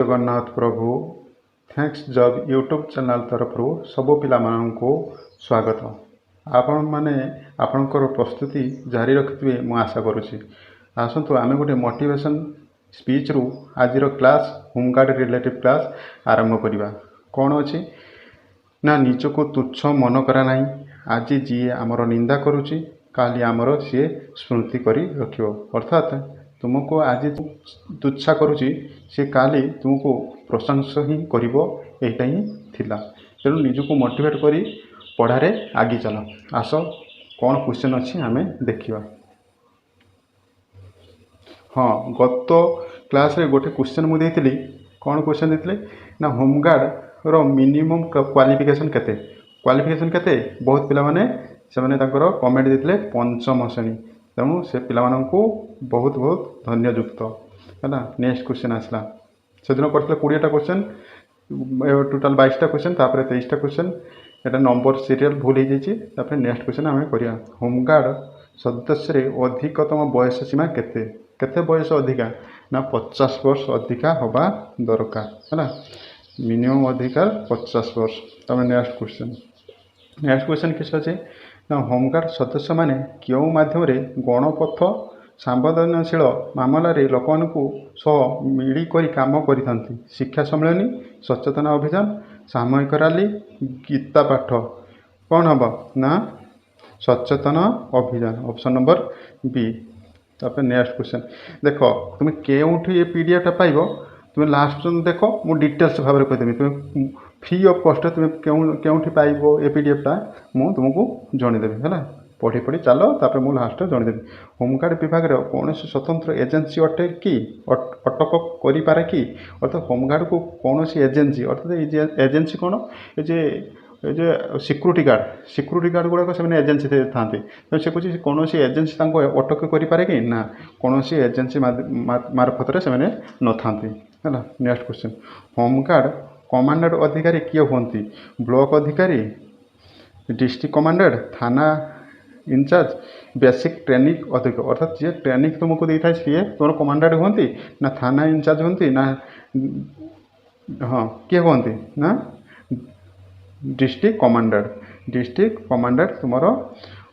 जगन्नाथ प्रभु thanks जब YouTube channel तरफ सबु पिला माननकु स्वागत। आपण माने आपणकर प्रस्तुति जारी रखिथिबे मु आशा करूछि। आसंतु आमे गोटे मोटिवेशन स्पीच रु आजिर क्लास होमगार्ड रिलेटिव क्लास आरंभ करिबा। कोन अछि ना निजको तुच्छ मन करा नाही। आज जी आमर निंदा करूछि काली आमर सी स्मृति करी रखियो। अर्थात तुमको आज तुच्छा करुछि से काली तुमको प्रशंसा ही करिवो एटा ही थिला। तेणु निजको मोटिवेट करी पढ़ारे आगे चल। आस कौन क्वेश्चन अच्छी आमे देखिबा। हाँ गत क्लास रे गोटे क्वेश्चन मु देइतिली। कौन क्वेश्चन देइतिले ना होमगार्ड रो मिनिमम क्वालिफिकेशन केते। क्वालिफिकेशन केते बहुत पिला माने से माने ताकर कमेंट देइतिले पंचम श्रेणी। तेणु से पिला माननकु बहुत बहुत धन्ययुक्त है। नेक्स्ट क्वेश्चन आसला से दिन करते 20टा क्वेश्चन टोटाल 22टा क्वेश्चन तापर 23टा क्वेश्चन एटा नंबर सीरियल भूल हो जाइए। नेक्स्ट क्वेश्चन आम करिया होमगार्ड सदस्य रे अधिकतम बयस सीमा केते केते बयस अधिका ना 50 वर्ष अधिका होबा दरकार है। मिनिमम अधिकार 50 वर्ष। तब नेक्स्ट क्वेश्चन किस अच्छे ना होमगार्ड सदस्य माने क्यों माध्यम रे गणपथ संवेदनशील मामला रे लोकमानकु सह मिली करी काम करिथांती। शिक्षा सम्मेलन सचेतन अभियान सामूहिक रैली गीता पाठ कौन हम ना सचेतन अभियान ऑप्शन नंबर बी। तापर नेक्स्ट क्वेश्चन देख तुम केउठी ये पीडीएफ टा पाइबो तुम लास्ट देख मु डिटेल्स भाव में कहिदेमी। तुम फ्री ऑफ कॉस्ट तुम केउठी पाइबो ए पीडीएफ टा मु तुमको जणीदेवी है। पढ़ी पढ़ी चलो तापर मु लास्ट जणीदेवी। होमगार्ड विभाग रे कौन स्वतंत्र एजेंसी अटे कि अटक करि पारे कि अर्थात होमगार्ड को कौन एजेंसी अर्थात एजेंसी कौन ये सिक्यूरीटी गार्ड गुड़ाक से एजेंसी था। से कहे कौन एजेंसी अटक करें कि ना कौन एजेंसी मार्फत से न था है। नेक्स्ट क्वेश्चन होमगार्ड कमांडर अधिकारी किए हमें ब्लॉक अधिकारी डिस्ट्रिक्ट कमांडर थाना इंचार्ज बेसिक ट्रेनिंग अधिक अर्थात जी ट्रेनिंग तुमको दे था सी तुम कमांडर हमें ना थाना इंचार्ज हमें ना हाँ किए हमें ना डिस्ट्रिक्ट कमांडर तुमर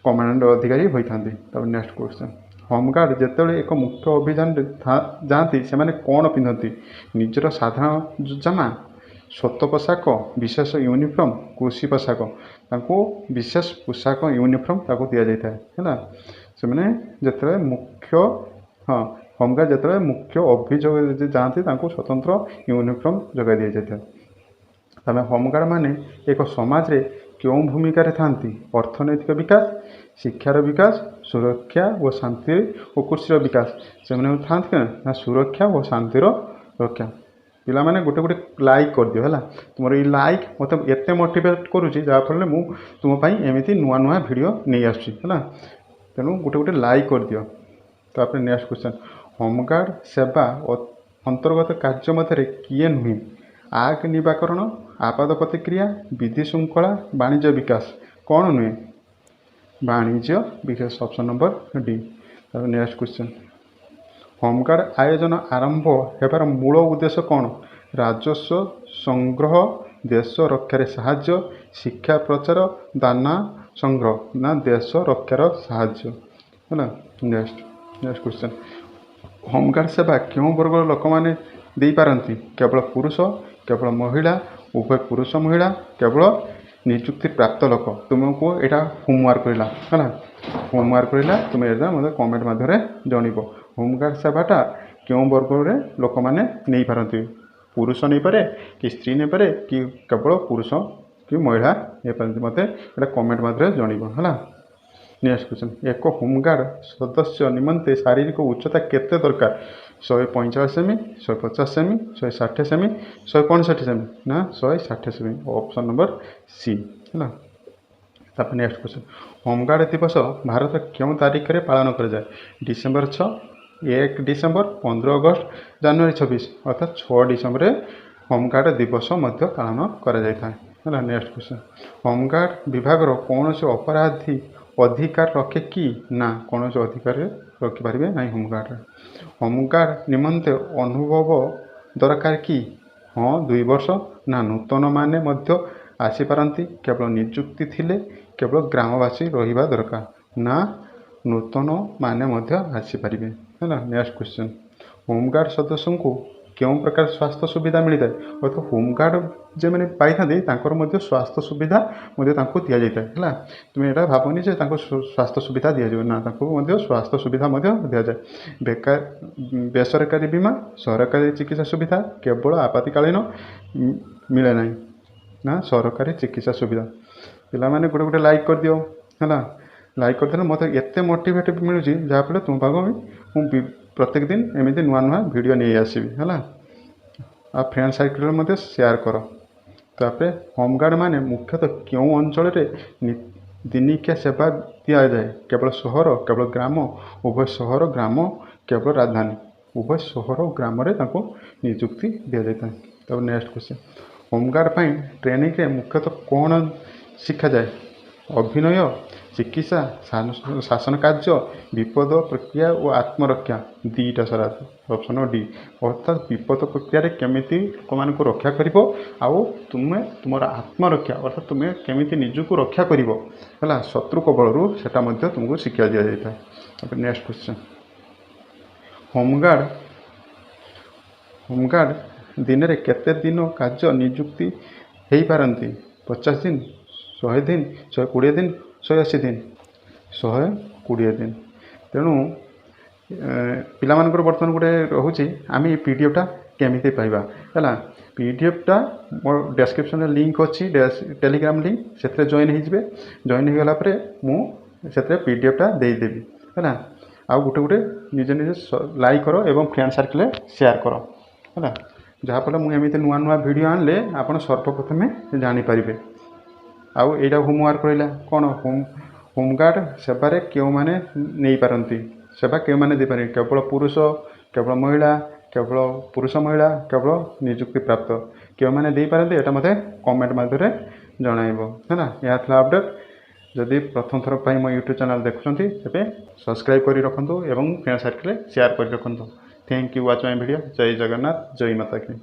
कमांडर अधिकारी होता। तब नेक्स्ट क्वेश्चन होमगार्ड जिते एक मुख्य अभियान जाती से माने कौन पिंधती निजर साधारण जामा स्वत पोशाक विशेष यूनिफॉर्म कृषि पोशाक विशेष पोशाक यूनिफॉर्म दि जाए है। से मैंने जिते मुख्य हाँ होमगार्ड जिते मुख्य अभियोग जाती स्वतंत्र यूनिफॉर्म जगह दि जाए। तमें होमगार्ड माने एक समाज रे क्यों भूमिका रे थांती अर्थनैतिक विकास शिक्षार विकास सुरक्षा और शांति और कृषि विकास से थांती ना सुरक्षा और शांतिर रक्षा। पिला माने गोटे गोटे लाइक कर दियो है। तुम ये लाइक मत एत मोटिवेट करुँची जहाँफल मु तुम एमती नुआ नुआ भिडियो नहीं आसुची है। तेणु गोटे गोटे लाइक कर दियो। तापर नेक्स्ट क्वेश्चन होमगार्ड सेवा अंतर्गत कार्य मध्य किए नुहे आग निवाकरण आपद प्रतिक्रिया विधि श्रृंखला वाणिज्य विकास कौन नुहे वाणिज्य विकास option number D. Next question home guard आयोजन आरंभ होबार मूल उद्देश्य कौन राजस्व संग्रह देश रक्षार साहाय्य शिक्षा प्रचार दाना संग्रह ना देश रक्षार साहाय्य है। नेक्स्ट क्वेश्चन होमगार्ड सेवा क्यों वर्ग लोक मैंने दे पारती केवल पुरुष केवल महिला उभय पुरुष महिला केवल नियुक्ति प्राप्त लोक तुमको यहाँ होमवर्क रहा है। होमवर्क रहा तुम यहाँ मतलब कमेंट मध्यम जनइब होमगार्ड सेवाटा क्यों वर्ग में लोक मैंने नहीं पारती पुरुष नहीं पारे कि स्त्री नहीं पारे कि केवल पुरुष कि महिला नहीं पारती मत यहाँ कमेंट मध्यम जनइब है। नेक्स्ट क्वेश्चन एक होमगार्ड सदस्य निमंते शारीरिक उच्चता केते दरकार 145 सेमी 150 सेमी 160 सेमी 165 सेमी ना 160 सेमी ऑप्शन नंबर सी है। तापर नेक्स्ट क्वेश्चन होमगार्ड दिवस भारत क्यों तारीख में पालन कर जाए डिसेम्बर 6 1 डिसेम्बर 15 अगस्त जनवरी 26 अर्थात 6 डिसेम्बर होमगार्ड दिवस पालन कर जाए है। नेक्स्ट क्वेश्चन होमगार्ड विभाग कौन से अपराधी अधिकार रखे कि ना कौन अधिकार रखिपारे ना होमगार्ड निमंते अनुभव ଦରକାର କି? ହଁ 2 ବର୍ଷ, ନା ନୂତନମାନେ ମଧ୍ୟ ଆସିପାରନ୍ତି, କେବଳ ନିଯୁକ୍ତି ଥିଲେ କେବଳ ଗ୍ରାମବାସୀ ରହିବା ଦରକାର, ନା ନୂତନମାନେ ମଧ୍ୟ ଆସିପାରିବେ। ହେଲା, ନେକ୍ସଟ କ୍ୱେଶ୍ଚନ୍, ହୋମଗାର୍ଡ଼ ସଦସ୍ୟଙ୍କୁ କେଉଁ ପ୍ରକାର ସ୍ୱାସ୍ଥ୍ୟ ସୁବିଧା ମିଳିଥାଏ? ଅର୍ଥାତ୍ ହୋମଗାର୍ଡ଼ ଯେଉଁମାନେ ପାଇଥାନ୍ତି ତାଙ୍କର ମଧ୍ୟ ସ୍ୱାସ୍ଥ୍ୟ ସୁବିଧା ମଧ୍ୟ ତାଙ୍କୁ ଦିଆଯାଇଥାଏ। ହେଲା, ତୁମେ ଏଇଟା ଭାବନି ଯେ ତାଙ୍କୁ ସ୍ୱାସ୍ଥ୍ୟ ସୁବିଧା ଦିଆଯିବ, ନା ତାଙ୍କୁ ମଧ୍ୟ ସ୍ୱାସ୍ଥ୍ୟ ସୁବିଧା ମଧ୍ୟ ଦିଆଯାଏ। ବେସରକାରୀ ବୀମା, ସରକାରୀ ଚିକିତ୍ସା ସୁବିଧା କେବଳ ଆପାତକାଳୀନ ମିଳେ ନାହିଁ, ନା ସରକାରୀ ଚିକିତ୍ସା ସୁବିଧା। ପିଲାମାନେ ଗୋଟେ ଲାଇକ୍ କରିଦିଅ। ହେଲା, ଲାଇକ୍ କରିଦେଲେ ମୋତେ ଏତେ ମୋଟିଭେଟ୍ ମିଳୁଛି, ଯାହାଫଳରେ ତୁମ ପାଖକୁ ମୁଁ ପ୍ରତ୍ୟେକ ଦିନ ଏମିତି ନୂଆ ନୂଆ ଭିଡ଼ିଓ ନେଇ ଆସିବି। ହେଲା, ଆଉ ଫ୍ରେଣ୍ଡ ସାର୍କେଲରେ ମଧ୍ୟ ସେୟାର କର। ତାପରେ ହୋମଗାର୍ଡ଼ ମାନେ ମୁଖ୍ୟତଃ କେଉଁ ଅଞ୍ଚଳରେ ଦିନିକିଆ ସେବା ଦିଆଯାଏ? କେବଳ ସହର, କେବଳ ଗ୍ରାମ, ଉଭୟ ସହର ଗ୍ରାମ, କେବଳ ରାଜଧାନୀ? ଉଭୟ ସହର ଓ ଗ୍ରାମରେ ତାଙ୍କୁ ନିଯୁକ୍ତି ଦିଆଯାଇଥାଏ। ତାପରେ ନେକ୍ସଟ କ୍ୱେଶ୍ଚନ୍, ହୋମଗାର୍ଡ଼ ପାଇଁ ଟ୍ରେନିଂରେ ମୁଖ୍ୟତଃ କ'ଣ ଶିଖାଯାଏ? ଅଭିନୟ, ଚିକିତ୍ସା, ଶାସନ କାର୍ଯ୍ୟ, ବିପଦ ପ୍ରକ୍ରିୟା ଓ ଆତ୍ମରକ୍ଷା? ଦୁଇଟା ସାରା, ଅପସନ୍ ଡି। ଅର୍ଥାତ୍ ବିପଦ ପ୍ରକ୍ରିୟାରେ କେମିତି ଲୋକମାନଙ୍କୁ ରକ୍ଷା କରିବ, ଆଉ ତୁମେ ତୁମର ଆତ୍ମରକ୍ଷା ଅର୍ଥାତ୍ ତୁମେ କେମିତି ନିଜକୁ ରକ୍ଷା କରିବ, ହେଲା, ଶତ୍ରୁ କବଳରୁ, ସେଟା ମଧ୍ୟ ତୁମକୁ ଶିକ୍ଷା ଦିଆଯାଇଥାଏ। ତାପରେ ନେକ୍ସଟ କ୍ୱେଶ୍ଚନ୍, ହୋମଗାର୍ଡ଼ ଦିନରେ କେତେ ଦିନ କାର୍ଯ୍ୟ ନିଯୁକ୍ତି ହୋଇପାରନ୍ତି? 50 ଦିନ, 100 ଦିନ, 120 ଦିନ, 180 ଦିନ? 120 ଦିନ। ତେଣୁ ପିଲାମାନଙ୍କର ବର୍ତ୍ତମାନ ଗୋଟେ ରହୁଛି, ଆମେ ଏ PDFଟା କେମିତି ପାଇବା? ହେଲା, PDFଟା ମୋ ଡେସ୍କ୍ରିପ୍ସନରେ ଲିଙ୍କ୍ ଅଛି, ଟେଲିଗ୍ରାମ ଲିଙ୍କ୍, ସେଥିରେ ଜଏନ୍ ହେଇଯିବେ। ଜଏନ୍ ହେଇଗଲା ପରେ ମୁଁ ସେଥିରେ PDFଟା ଦେଇଦେବି। ହେଲା, ଆଉ ଗୋଟେ ନିଜେ ଲାଇକ୍ କର ଏବଂ ଫ୍ରେଣ୍ଡ ସାର୍କେଲରେ ସେୟାର କର। ହେଲା, ଯାହାଫଳରେ ମୁଁ ଏମିତି ନୂଆ ନୂଆ ଭିଡ଼ିଓ ଆଣିଲେ ଆପଣ ସର୍ବପ୍ରଥମେ ଜାଣିପାରିବେ। ଆଉ ଏଇଟା ହୋମୱାର୍କ ରହିଲା, କ'ଣ? ହୋମଗାର୍ଡ଼ ସେବାରେ କେଉଁମାନେ ନେଇପାରନ୍ତି? ସେବା କେଉଁମାନେ ଦେଇପାରିବେ? କେବଳ ପୁରୁଷ, କେବଳ ମହିଳା, କେବଳ ପୁରୁଷ ମହିଳା, କେବଳ ନିଯୁକ୍ତି ପ୍ରାପ୍ତ? କେଉଁମାନେ ଦେଇପାରନ୍ତି ଏଇଟା ମୋତେ କମେଣ୍ଟ ମାଧ୍ୟମରେ ଜଣାଇବ। ହେଲା, ଏହା ଥିଲା ଅପଡ଼େଟ୍। ଯଦି ପ୍ରଥମ ଥର ପାଇଁ ମୋ ୟୁଟ୍ୟୁବ୍ ଚ୍ୟାନେଲ୍ ଦେଖୁଛନ୍ତି ତେବେ ସବସ୍କ୍ରାଇବ୍ କରି ରଖନ୍ତୁ ଏବଂ ଫ୍ରେଣ୍ଡ ସାର୍କେଲରେ ସେୟାର କରି ରଖନ୍ତୁ। Thank you watch my video. ଜୟ ଜଗନ୍ନାଥ, ଜୟ ମାତା କି।